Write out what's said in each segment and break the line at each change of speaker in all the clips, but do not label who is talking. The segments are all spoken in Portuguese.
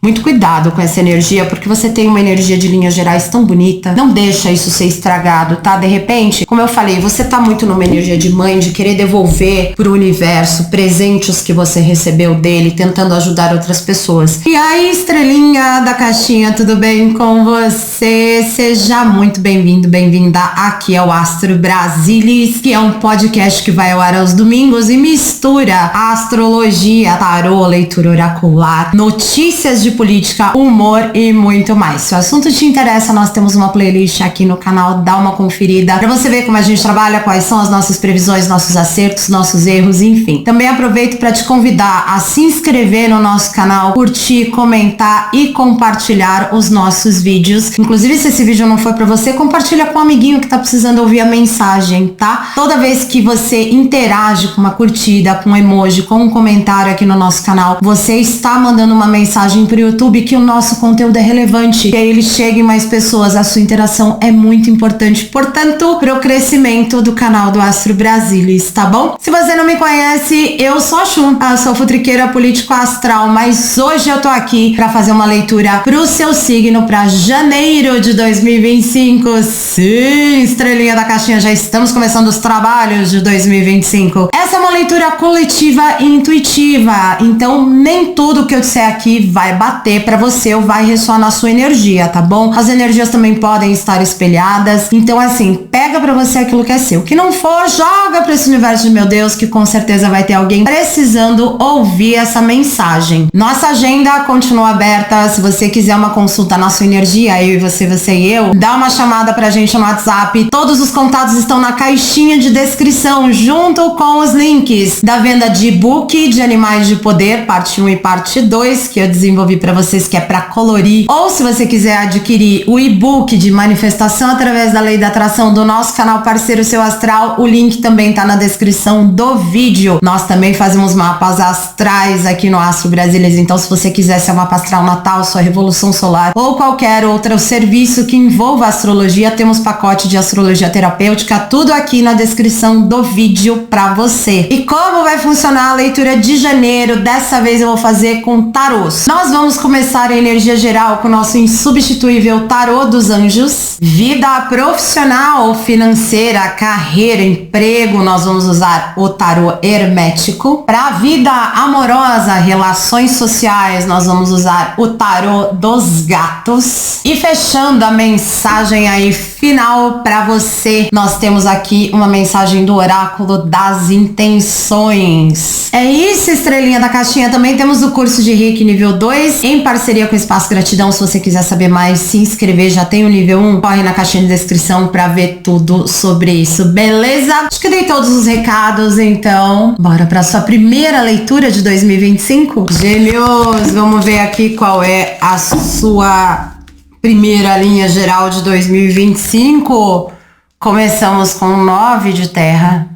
Muito cuidado com essa energia, porque você tem uma energia de linhas gerais tão bonita. Não deixa isso ser estragado, tá? De repente, como eu falei, você tá muito numa energia de mãe, de querer devolver pro universo presentes que você recebeu dele, tentando ajudar outras pessoas. E aí, estrelinha da caixinha, tudo bem com você? Seja muito bem-vindo, bem-vinda aqui ao Astro Brasilis, que é um podcast que vai ao ar aos domingos e mistura astrologia, tarô, leitura oracular, notícias de política, humor e muito mais. Se o assunto te interessa, nós temos uma playlist aqui no canal, dá uma conferida pra você ver como a gente trabalha, quais são as nossas previsões, nossos acertos, nossos erros, enfim. Também aproveito para te convidar a se inscrever no nosso canal, curtir, comentar e compartilhar os nossos vídeos. Inclusive, se esse vídeo não foi pra você, compartilha com um amiguinho que tá precisando ouvir a mensagem, tá? Toda vez que você interage com uma curtida, com um emoji, com um comentário aqui no nosso canal, você está mandando uma mensagem pro YouTube que o nosso conteúdo é relevante, que ele chegue mais pessoas. A sua interação é muito importante, portanto, pro crescimento do canal do Astro Brasilis, tá bom? Se você não me conhece, eu sou a Xu, sou futriqueira político astral, mas hoje eu tô aqui pra fazer uma leitura pro seu signo pra janeiro de 2025. Sim, estrelinha da caixinha, já estamos começando os trabalhos de 2025. Essa é uma leitura coletiva e intuitiva, então nem tudo que eu disser aqui vai bater pra você ou vai ressoar na sua energia, tá bom? As energias também podem estar espelhadas, então assim, pega pra você aquilo que é seu. O que não for, joga pra esse universo de meu Deus, que com certeza vai ter alguém precisando ouvir essa mensagem. Nossa agenda continua aberta, se você quiser uma consulta na sua energia, eu e você e eu, dá uma chamada pra gente no WhatsApp. Todos os contatos estão na caixinha de descrição, junto com os links da venda de e-book de Animais de Poder, parte 1 e parte 2, que eu desenvolvi pra vocês, que é pra colorir. Ou se você quiser adquirir o e-book de manifestação através da lei da atração do nosso canal parceiro Seu Astral, o link também tá na descrição do vídeo. Nós também fazemos mapas astrais aqui no Astro Brasilis, então se você quiser ser mapa astral natal, sua revolução solar ou qualquer outro serviço que envolva astrologia, temos pacote de astrologia terapêutica, tudo aqui na descrição do vídeo pra você. E como vai funcionar a leitura de janeiro? Dessa vez eu vou fazer com tarôs. Nós vamos começar a energia geral com o nosso insubstituível tarô dos anjos. Vida profissional, financeira, carreira, emprego, nós vamos usar o tarô hermético. Para vida amorosa, relações sociais, nós vamos usar o tarô dos gatos. E fechando a mensagem aí final para você, nós temos aqui uma mensagem do oráculo das intenções. É isso, estrelinha da caixinha. Também temos o curso de Reiki nível 2 em parceria com o Espaço Gratidão. Se você quiser saber mais, se inscrever, já tem o nível 1, corre na caixinha de descrição para ver tudo sobre isso, beleza? Acho que dei todos os recados, então bora para sua primeira leitura de 2025. Gêmeos, vamos ver aqui qual é a sua primeira linha geral de 2025. Começamos com 9 de terra.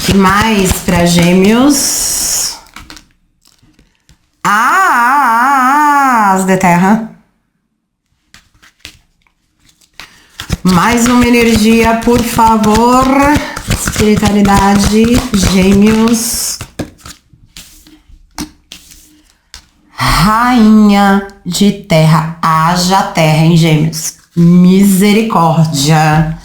Que mais para Gêmeos? As de terra. Mais uma energia, por favor. Espiritualidade, Gêmeos. Rainha de terra. Haja terra em Gêmeos. Misericórdia.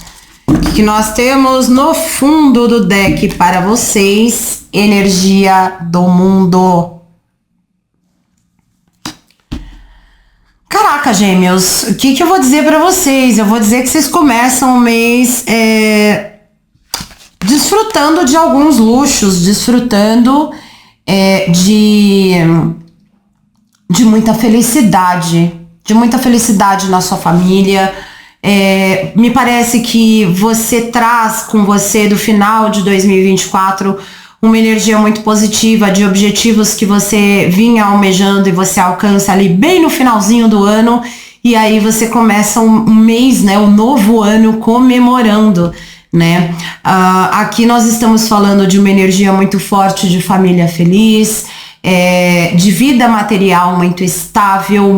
O que nós temos no fundo do deck para vocês? Energia do mundo. Caraca, Gêmeos, o que eu vou dizer para vocês? Eu vou dizer que vocês começam o mês desfrutando de alguns luxos, desfrutando de muita felicidade na sua família. Me parece que você traz com você do final de 2024 uma energia muito positiva de objetivos que você vinha almejando e você alcança ali bem no finalzinho do ano, e aí você começa um mês, né, um novo ano comemorando, né? Aqui nós estamos falando de uma energia muito forte de família feliz, de vida material muito estável,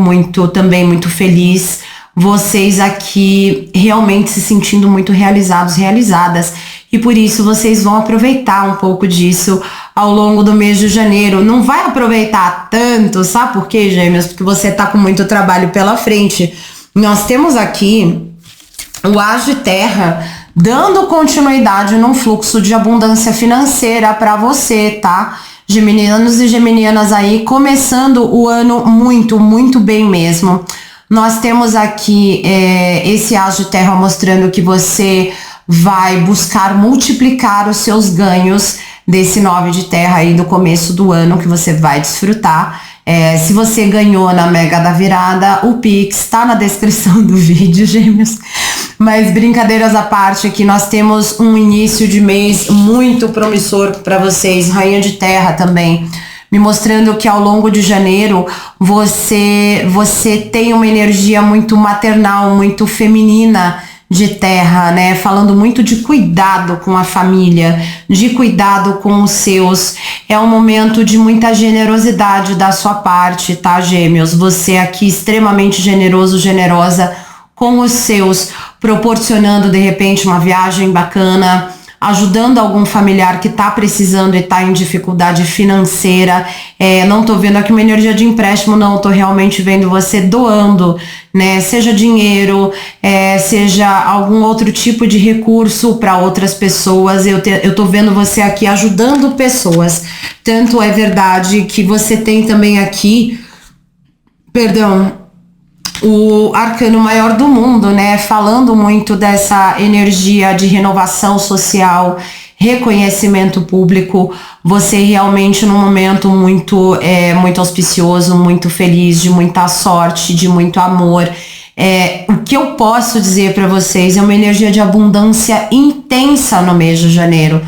também muito feliz. Vocês aqui realmente se sentindo muito realizados, realizadas, e por isso vocês vão aproveitar um pouco disso ao longo do mês de janeiro. Não vai aproveitar tanto, sabe por quê, Gêmeos? Porque você tá com muito trabalho pela frente. Nós temos aqui o As de Terra dando continuidade num fluxo de abundância financeira para você, tá? Geminianos e geminianas aí, começando o ano muito, muito bem mesmo. Nós temos aqui esse As de Terra mostrando que você vai buscar multiplicar os seus ganhos desse 9 de terra aí do começo do ano, que você vai desfrutar. Se você ganhou na Mega da Virada, o Pix tá na descrição do vídeo, Gêmeos. Mas brincadeiras à parte, aqui nós temos um início de mês muito promissor para vocês, Rainha de Terra também, me mostrando que ao longo de janeiro você tem uma energia muito maternal, muito feminina de terra, né? Falando muito de cuidado com a família, de cuidado com os seus. É um momento de muita generosidade da sua parte, tá, Gêmeos? Você aqui extremamente generoso, generosa com os seus, proporcionando de repente uma viagem bacana, ajudando algum familiar que tá precisando e tá em dificuldade financeira. Não tô vendo aqui uma energia de empréstimo, não, tô realmente vendo você doando, né? Seja dinheiro, seja algum outro tipo de recurso para outras pessoas. Eu tô vendo você aqui ajudando pessoas. Tanto é verdade que você tem também aqui, o arcano maior do mundo, né? Falando muito dessa energia de renovação social, reconhecimento público. Você realmente num momento muito auspicioso, muito feliz, de muita sorte, de muito amor. O que eu posso dizer para vocês é uma energia de abundância intensa no mês de janeiro.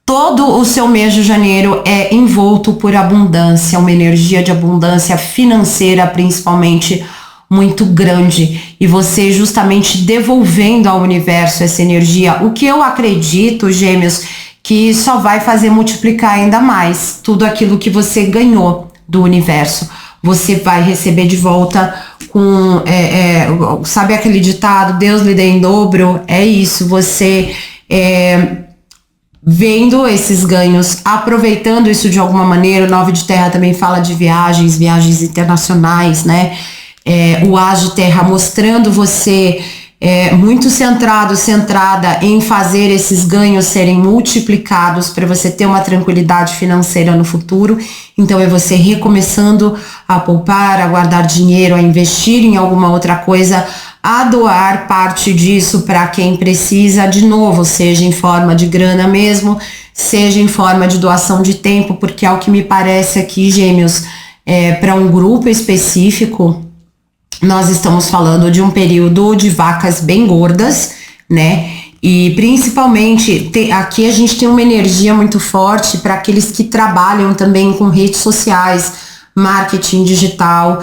Todo o seu mês de janeiro é envolto por abundância, uma energia de abundância financeira, principalmente, muito grande, e você justamente devolvendo ao universo essa energia, o que eu acredito, Gêmeos, que só vai fazer multiplicar ainda mais tudo aquilo que você ganhou do universo. Você vai receber de volta com, sabe aquele ditado, Deus lhe dê em dobro? É isso, você vendo esses ganhos, aproveitando isso de alguma maneira. O 9 de terra também fala de viagens internacionais, né? O As de Terra mostrando você muito centrada em fazer esses ganhos serem multiplicados para você ter uma tranquilidade financeira no futuro. Então é você recomeçando a poupar, a guardar dinheiro, a investir em alguma outra coisa, a doar parte disso para quem precisa, de novo, seja em forma de grana mesmo, seja em forma de doação de tempo, porque é o que me parece aqui, Gêmeos, para um grupo específico. Nós estamos falando de um período de vacas bem gordas, né? E principalmente aqui a gente tem uma energia muito forte para aqueles que trabalham também com redes sociais, marketing digital,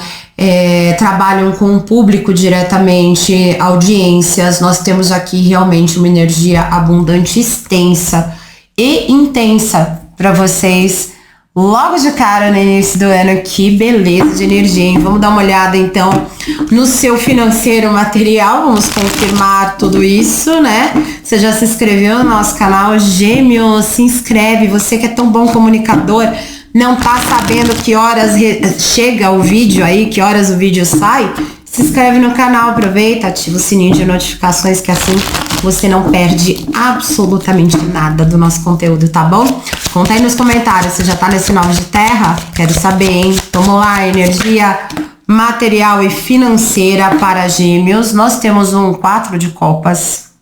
trabalham com o público diretamente, audiências. Nós temos aqui realmente uma energia abundante, extensa e intensa para vocês. Logo de cara no início do ano, que beleza de energia, hein? Vamos dar uma olhada então no seu financeiro material, vamos confirmar tudo isso, né? Você já se inscreveu no nosso canal? Gêmeos, se inscreve, você que é tão bom comunicador, não tá sabendo que horas chega o vídeo aí, que horas o vídeo sai? Se inscreve no canal, aproveita, ativa o sininho de notificações, que assim você não perde absolutamente nada do nosso conteúdo, tá bom? Conta aí nos comentários, você já tá nesse 9 de terra? Quero saber, hein? Vamos lá, energia material e financeira para Gêmeos. Nós temos um 4 de copas.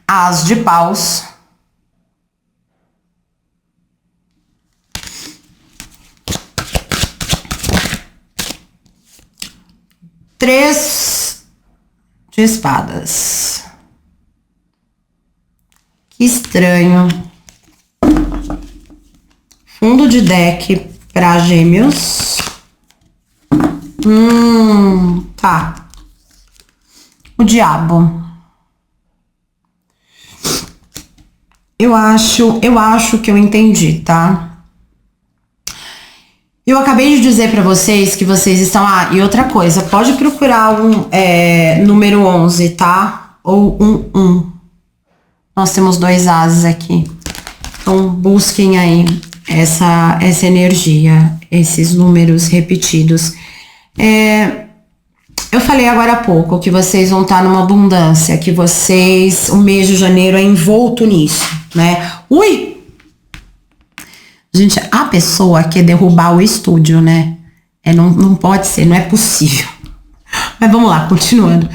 As de paus. Três de espadas. Que estranho. Fundo de deck para Gêmeos. Tá. O diabo. Eu acho que eu entendi, tá? Eu acabei de dizer pra vocês que vocês estão... Ah, e outra coisa, pode procurar número 11, tá? Ou 11. Nós temos 2 ases aqui. Então, busquem aí essa energia, esses números repetidos. Eu falei agora há pouco que vocês vão estar numa abundância, que vocês... O mês de janeiro é envolto nisso, né? Ui! Gente, a pessoa quer derrubar o estúdio, né? Não pode ser, não é possível. Mas vamos lá, continuando.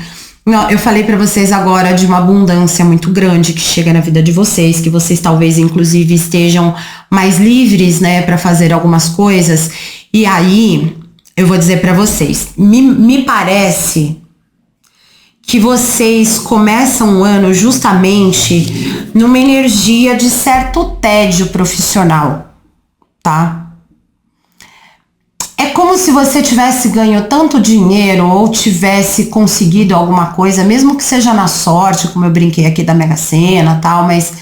Não, eu falei pra vocês agora de uma abundância muito grande que chega na vida de vocês, que vocês talvez inclusive estejam mais livres, né, pra fazer algumas coisas. E aí, eu vou dizer pra vocês, me parece que vocês começam o ano justamente numa energia de certo tédio profissional. Tá? É como se você tivesse ganho tanto dinheiro ou tivesse conseguido alguma coisa, mesmo que seja na sorte, como eu brinquei aqui da Mega Sena, tal, mas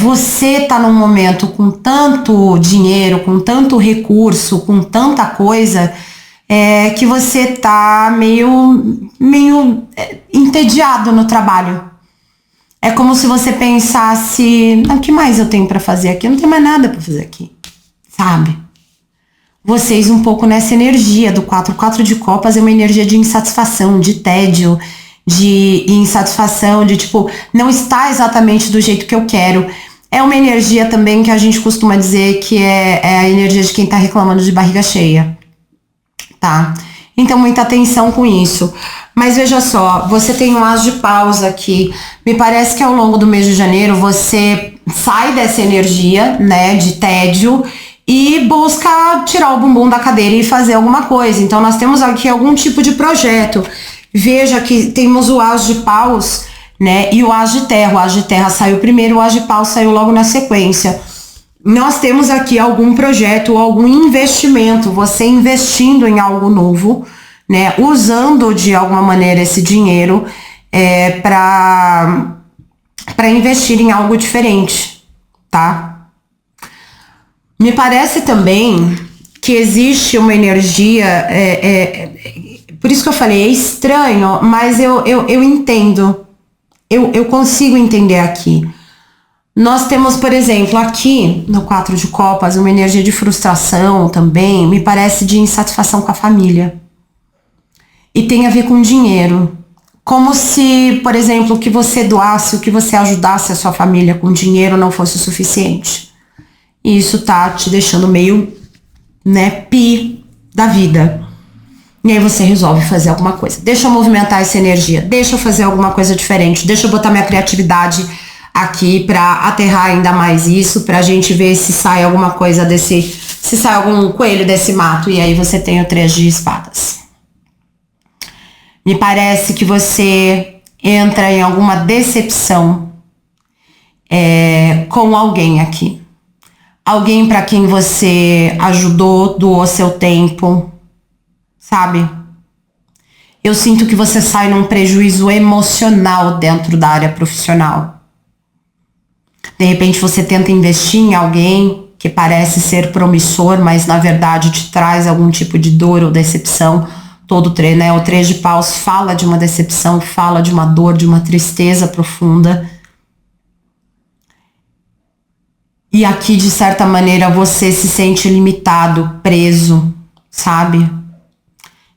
você tá num momento com tanto dinheiro, com tanto recurso, com tanta coisa, que você tá meio entediado no trabalho. É como se você pensasse, o que mais eu tenho pra fazer aqui? Eu não tenho mais nada pra fazer aqui. Sabe? Vocês um pouco nessa energia do 4 de copas, é uma energia de insatisfação, de tédio, de insatisfação, de tipo, não está exatamente do jeito que eu quero. É uma energia também que a gente costuma dizer que é a energia de quem tá reclamando de barriga cheia, tá? Então muita atenção com isso. Mas veja só, você tem um as de paus aqui. Me parece que ao longo do mês de janeiro você sai dessa energia, né, de tédio, e busca tirar o bumbum da cadeira e fazer alguma coisa. Então nós temos aqui algum tipo de projeto. Veja que temos o as de paus, né, e o as de terra. O as de terra saiu primeiro, o as de paus saiu logo na sequência. Nós temos aqui algum projeto, algum investimento, você investindo em algo novo, né, usando de alguma maneira esse dinheiro para investir em algo diferente, tá? Me parece também que existe uma energia, por isso que eu falei, é estranho, mas eu entendo, eu consigo entender aqui. Nós temos, por exemplo, aqui no 4 de copas, uma energia de frustração também, me parece de insatisfação com a família. E tem a ver com dinheiro. Como se, por exemplo, o que você doasse, o que você ajudasse a sua família com dinheiro não fosse o suficiente. E isso tá te deixando meio, né, pi da vida. E aí você resolve fazer alguma coisa. Deixa eu movimentar essa energia, deixa eu fazer alguma coisa diferente, deixa eu botar minha criatividade aqui pra aterrar ainda mais isso, pra gente ver se sai alguma coisa se sai algum coelho desse mato. E aí você tem o 3 de espadas. Me parece que você entra em alguma decepção com alguém aqui. Alguém para quem você ajudou, doou seu tempo, sabe? Eu sinto que você sai num prejuízo emocional dentro da área profissional. De repente você tenta investir em alguém que parece ser promissor, mas na verdade te traz algum tipo de dor ou decepção. Todo treino, né? O 3 de paus fala de uma decepção, fala de uma dor, de uma tristeza profunda. E aqui, de certa maneira, você se sente limitado, preso, sabe?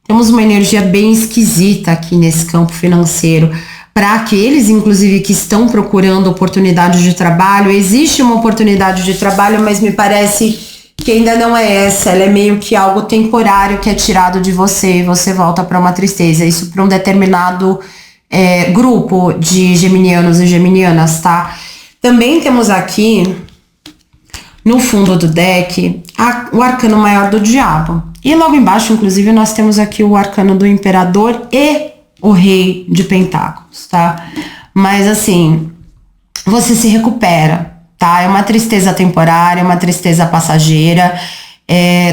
Temos uma energia bem esquisita aqui nesse campo financeiro. Para aqueles, inclusive, que estão procurando oportunidade de trabalho, existe uma oportunidade de trabalho, mas me parece que ainda não é essa. Ela é meio que algo temporário que é tirado de você e você volta para uma tristeza. Isso para um determinado grupo de geminianos e geminianas, tá? Também temos aqui, no fundo do deck, o arcano maior do diabo. E logo embaixo, inclusive, nós temos aqui o arcano do imperador e o rei de pentáculos, tá? Mas assim, você se recupera, tá? É uma tristeza temporária, uma tristeza passageira.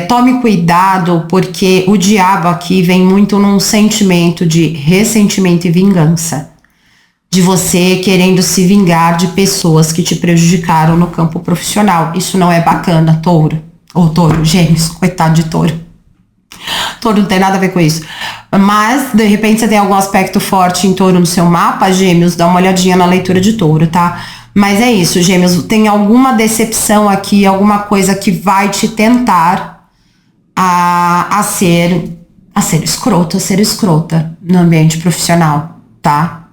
Tome cuidado, porque o diabo aqui vem muito num sentimento de ressentimento e vingança. De você querendo se vingar de pessoas que te prejudicaram no campo profissional. Isso não é bacana, touro, Ou touro, gêmeos, coitado de touro. Touro não tem nada a ver com isso. Mas, de repente, você tem algum aspecto forte em touro no seu mapa, gêmeos, dá uma olhadinha na leitura de touro, tá? Mas é isso, gêmeos, tem alguma decepção aqui, alguma coisa que vai te tentar a ser escroto, a ser escrota no ambiente profissional, tá?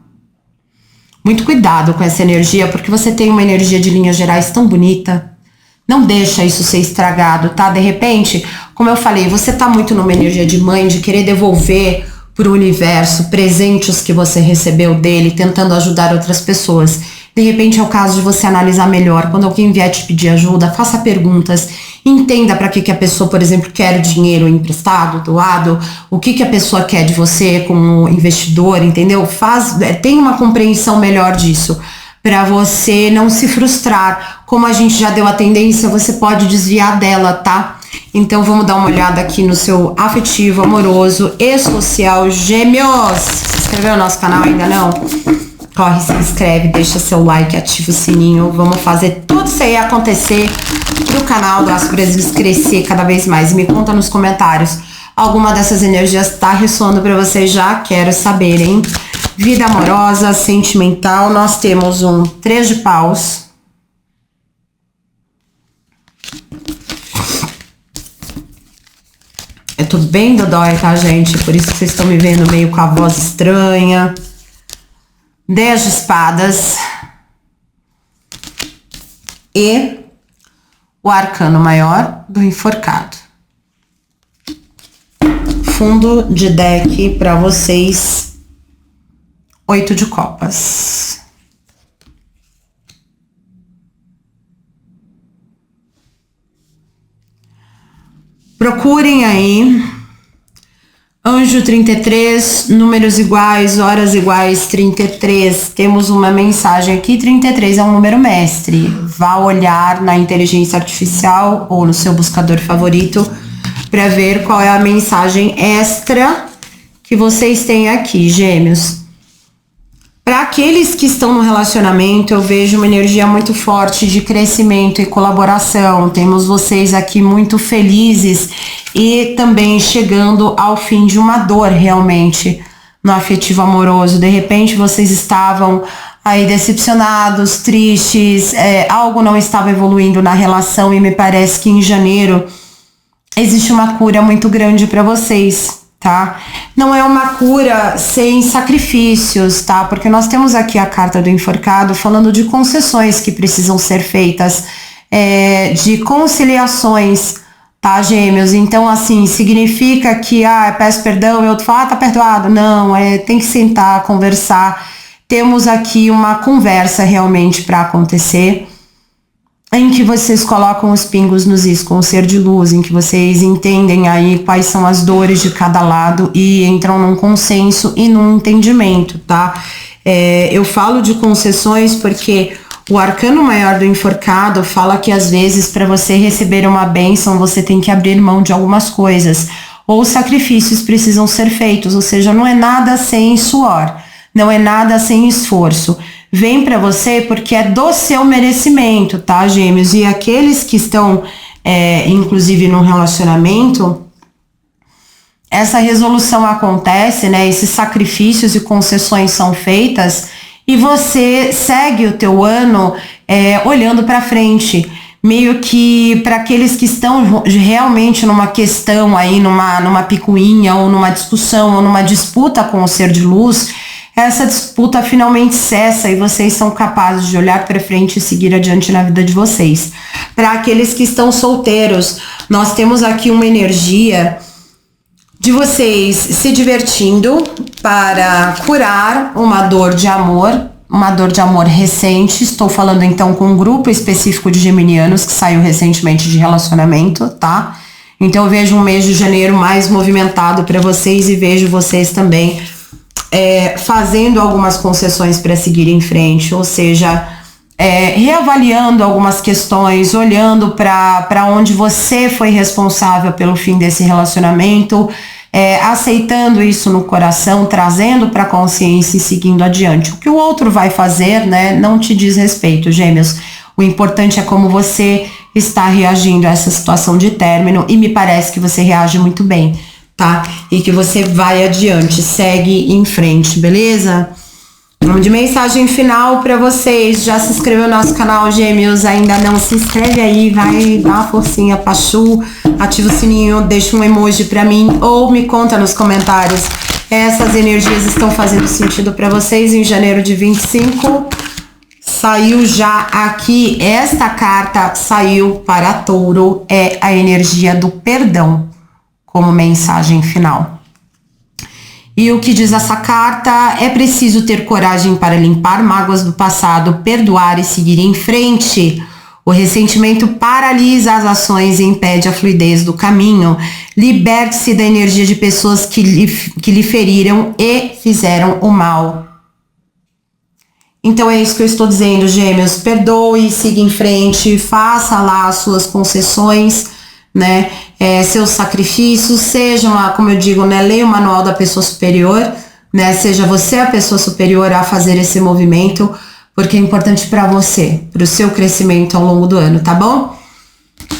Muito cuidado com essa energia, porque você tem uma energia de linhas gerais tão bonita. Não deixa isso ser estragado, tá? De repente, como eu falei, você tá muito numa energia de mãe, de querer devolver pro universo presentes que você recebeu dele, tentando ajudar outras pessoas. De repente é o caso de você analisar melhor. Quando alguém vier te pedir ajuda, faça perguntas. Entenda para que a pessoa, por exemplo, quer o dinheiro emprestado, doado. O que a pessoa quer de você como investidor, entendeu? Tem uma compreensão melhor disso, para você não se frustrar. Como a gente já deu a tendência, você pode desviar dela, tá? Então vamos dar uma olhada aqui no seu afetivo, amoroso e social, gêmeos. Se inscreveu no nosso canal ainda não? Corre, se inscreve, deixa seu like, ativa o sininho. Vamos fazer tudo isso aí acontecer pro canal do Astro Brasilis crescer cada vez mais. E me conta nos comentários, alguma dessas energias tá ressoando para você? Já quero saber, hein? Vida amorosa, sentimental, nós temos um 3 de paus. Eu tô bem dodói, tá, gente? Por isso que vocês estão me vendo meio com a voz estranha. 10 de espadas. E o arcano maior do enforcado. Fundo de deck para vocês. 8 de copas. Procurem aí, Anjo 33, números iguais, horas iguais, 33. Temos uma mensagem aqui, 33 é um número mestre. Vá olhar na inteligência artificial ou no seu buscador favorito para ver qual é a mensagem extra que vocês têm aqui, gêmeos. Para aqueles que estão no relacionamento, eu vejo uma energia muito forte de crescimento e colaboração. Temos vocês aqui muito felizes e também chegando ao fim de uma dor realmente no afetivo amoroso. De repente vocês estavam aí decepcionados, tristes, algo não estava evoluindo na relação e me parece que em janeiro existe uma cura muito grande para vocês. Tá? Não é uma cura sem sacrifícios, tá? Porque nós temos aqui a carta do enforcado falando de concessões que precisam ser feitas, de conciliações, tá, gêmeos? Então, assim, significa que, peço perdão e outro fala, tá perdoado. Não, tem que sentar, conversar. Temos aqui uma conversa realmente para acontecer, em que vocês colocam os pingos nos is com o ser de luz, em que vocês entendem aí quais são as dores de cada lado e entram num consenso e num entendimento, tá? Eu falo de concessões porque o arcano maior do enforcado fala que às vezes para você receber uma bênção você tem que abrir mão de algumas coisas, ou sacrifícios precisam ser feitos, ou seja, não é nada sem suor, não é nada sem esforço. Vem para você porque é do seu merecimento, tá, gêmeos? E aqueles que estão, inclusive, no relacionamento, essa resolução acontece, né? Esses sacrifícios e concessões são feitas e você segue o teu ano olhando para frente. Meio que para aqueles que estão realmente numa questão aí, numa picuinha ou numa discussão ou numa disputa com o ser de luz, essa disputa finalmente cessa e vocês são capazes de olhar para frente e seguir adiante na vida de vocês. Para aqueles que estão solteiros, nós temos aqui uma energia de vocês se divertindo para curar uma dor de amor recente. Estou falando então com um grupo específico de geminianos que saiu recentemente de relacionamento, tá? Então eu vejo um mês de janeiro mais movimentado para vocês e vejo vocês também fazendo algumas concessões para seguir em frente, ou seja, reavaliando algumas questões, olhando para onde você foi responsável pelo fim desse relacionamento, aceitando isso no coração, trazendo para a consciência e seguindo adiante. O que o outro vai fazer, né, não te diz respeito, gêmeos. O importante é como você está reagindo a essa situação de término e me parece que você reage muito bem, tá? E que você vai adiante, segue em frente, beleza? Vamos de mensagem final pra vocês. Já se inscreveu no nosso canal, Gêmeos? Ainda não? Se inscreve aí, vai dar uma forcinha pra Chu, ativa o sininho, deixa um emoji pra mim ou me conta nos comentários. Essas energias estão fazendo sentido pra vocês em janeiro de 25. Saiu já aqui, esta carta saiu para Touro, é a energia do perdão como mensagem final. E o que diz essa carta? É preciso ter coragem para limpar mágoas do passado, perdoar e seguir em frente. O ressentimento paralisa as ações e impede a fluidez do caminho. Liberte-se da energia de pessoas que lhe feriram e fizeram o mal. Então é isso que eu estou dizendo, Gêmeos. Perdoe, siga em frente, faça lá as suas concessões, né? Seus sacrifícios, sejam lá, como eu digo, né? Leia o manual da pessoa superior, né? Seja você a pessoa superior a fazer esse movimento, porque é importante para você, para o seu crescimento ao longo do ano, tá bom?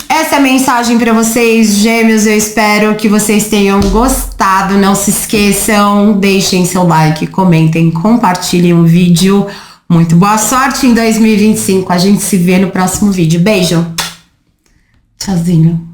Essa é a mensagem para vocês, Gêmeos. Eu espero que vocês tenham gostado. Não se esqueçam, deixem seu like, comentem, compartilhem o vídeo. Muito boa sorte em 2025. A gente se vê no próximo vídeo. Beijo. Tchauzinho.